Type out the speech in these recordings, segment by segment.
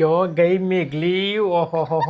ક્યો ગઈ મેઘલી ઓહો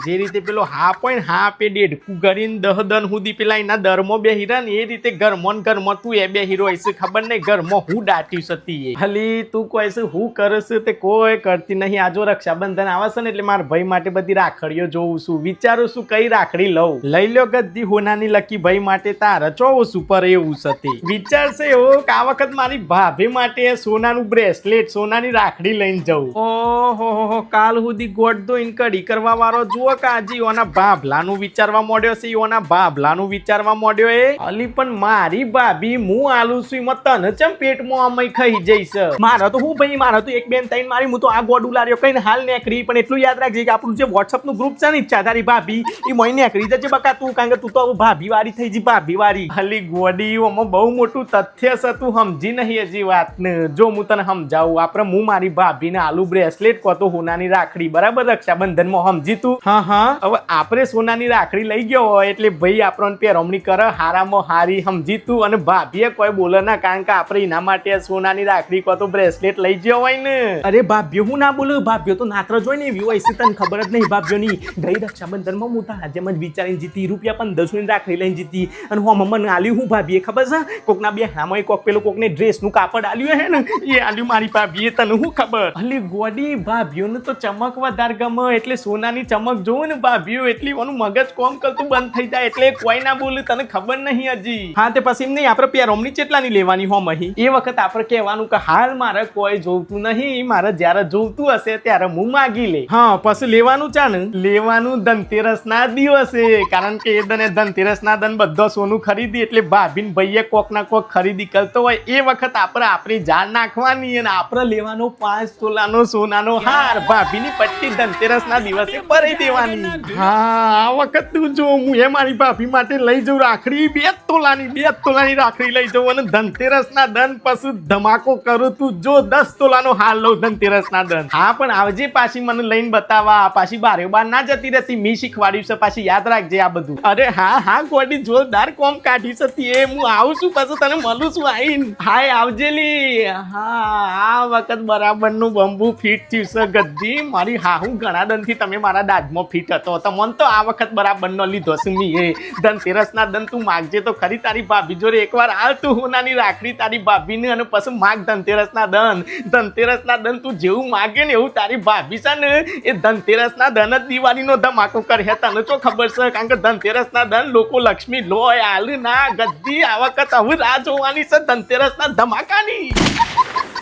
જે રીતે પેલો હાપ હોય ને હાપ એ ડેઢકું કરીને દહદન સુધી પેલા એના દરમાં બે હીરા ને એ રીતે ઘરમાં તું એ બે હીરો હશે ખબર નહીં ઘરમાં હું દાટ્યું સતી એ ખાલી તું કોઈ છે હું કરસ તે કોઈ કરતી નહીં આજો રક્ષાબંધન આવે છે ને એટલે મારા ભાઈ માટે બધી રાખડીઓ જોઉં છું વિચારું છું કઈ રાખડી લઉં લઈ લ્યો ગદ્દી હોનાની લકી ભાઈ માટે તારે ચોવું સુપર એવું સતી વિચાર છે એવો કે આ વખત મારી ભાભી માટે સોનાનું બ્રેસલેટ સોનાની રાખડી લઈને જવું ઓહો કાલ સુધી ગોઠ ઇન કડી કરવા વાળો જુઓ કે આજે ઓના ભાભલાનું વિચારવા માંડ્યો છે ઓના ભાભલાનું વિચારવા માંડ્યો એ અલી પણ મારી ભાભી હું આલુ છું એમાં તને ચમ પેટમાં અમય ખાઈ જઈશ મારે તો હું ભાઈ મારે તો એક બેન તઈને મારી હું તો આ ગોડ ઉલાર્યો કઈને હાલ નેકરી પણ એટલું યાદ રાખજે કે આપણું જે વોટ્સઅપ નું ગ્રુપ છે ને ઈચ્છાધારી ભાભી એ મોય નેકરી જજે બકા તું કારણ કે તું તો ભાભી વાળી થઈ જી ભાભી વાળી અલી ગોડી ઓમાં બહુ મોટું તથ્ય છે તું સમજી નહીં હજી વાત ને જો હું તને સમજાવું આપણે હું મારી ભાભીને આલુ બ્રેસલેટ કો તો સોનાની રાખડી બરાબર રક્ષાબંધનમાં સમજી તું હા હવે આપણે સોનાની રાખડી લઈ ગયો હોય એટલે ભાઈ આપણને પેરમણી કરે હારામાં હારી સમજી તું અને ભાભીએ કોઈ બોલે ના કારણ કે આપણે એના માટે સોનાની રાખડી કો તો બ્રેસલેટ લઈ ગયો હોય ને અરે ભાભીઓ હું ના બોલું ભાભીઓ તો નાત્ર જોઈ ને એવી હોય છે તને ખબર જ નહીં ભાભીઓની ગઈ રક્ષાબંધનમાં હું તો આજે જ વિચારીને જીતી ₹1500 ની રાખડી લઈને જીતી અને હું મને આલ્યું હું ભાભીએ ખબર છે કોકના બે હામાં કોક પેલો કોકને ડ્રેસનું કાપડ આલ્યું હે ને એ આલ્યું મારી ભાભીએ તને હું ખબર અલી ગોડી ભાભીઓને તો ચમક વધારે ગમે એટલે સોનાની ચમક જોવું ને ભાભીઓ એટલી ઓનું મગજ કોમ કરતું બંધ થઈ જાય એટલે કોઈ ના બોલે તને ખબર નહીં હજી હા તે પછી એમ નહીં આપણે પેરમણી ચેટલાની લેવાની હો મહી એ વખત આપણે કહેવાનું કે હાલ મારે કોઈ જોવતું નહીં મારે જ્યારે જોવતું હશે ત્યારે હું માગી લે હા પછી લેવાનું ચાને લેવાનું ધનતેરસ ના દિવસે કારણ કે એ દને ધનતેરસ ના દન બધો સોનું ખરીદી એટલે ભાભીન ભાઈએ કોક ના કોક ખરીદી કરતો હોય એ વખત આપણે આપણી જાન નાખવાની અને આપણે લેવાનો 5 તોલાનો સોનાનો હાર ભાભીની પટ્ટી ધનતેરસ ના દિવસે ભરી દેવાની હા આ વખત તું જો હું એ મારી ભાભી માટે લઈ જઉં રાખડી 2 તોલાની રાખડી લઈ જઉં અને ધનતેરસ ના દન પછી ધમાકો કરું તું જો 10 તોલાનો હાર લઉં ધનતેરસ ના દન હા પણ આવજે પાછી મને લઈને બતાવવા પાછી બાર ના જતી રહેતી મી શીખવાડ્યું છે પાછી યાદ રાખજે આ બધું અરે હા ગોડી જોરદાર કોમ કાઢી છે એ હું આવું છું પછી તને મળું છું આઈન હાય આવજેલી હા આ વખત બરાબર નું બંબુ ફિટ થયું છે ગદ્દી મારી હા હું ઘણા દનથી તમે મારા દાજમાં ફિટ હતો તમને તો આ વખત બરાબર નો લીધો છે મી એ ધનતેરસ ના દન તું માગજે તો ખરી તારી ભાભી જોડે એકવાર હાલ તું હોનાની રાખડી તારી ભાભીને અને પછી માગ ધનતેરસ ના દન તું જેવું માગે ને એવું તારી ભાભી છે ને એ ધનતેરસ ના દન જ દિવાળીનો ધમાકો કરે તને તો ખબર છે કારણ કે ધનતેરસ ના દન લોકો લક્ષ્મી લોય હાલ ના ગદ્દી આ વખત હવે રાહ જોવાની છે ધનતેરસ ના ધમાકાની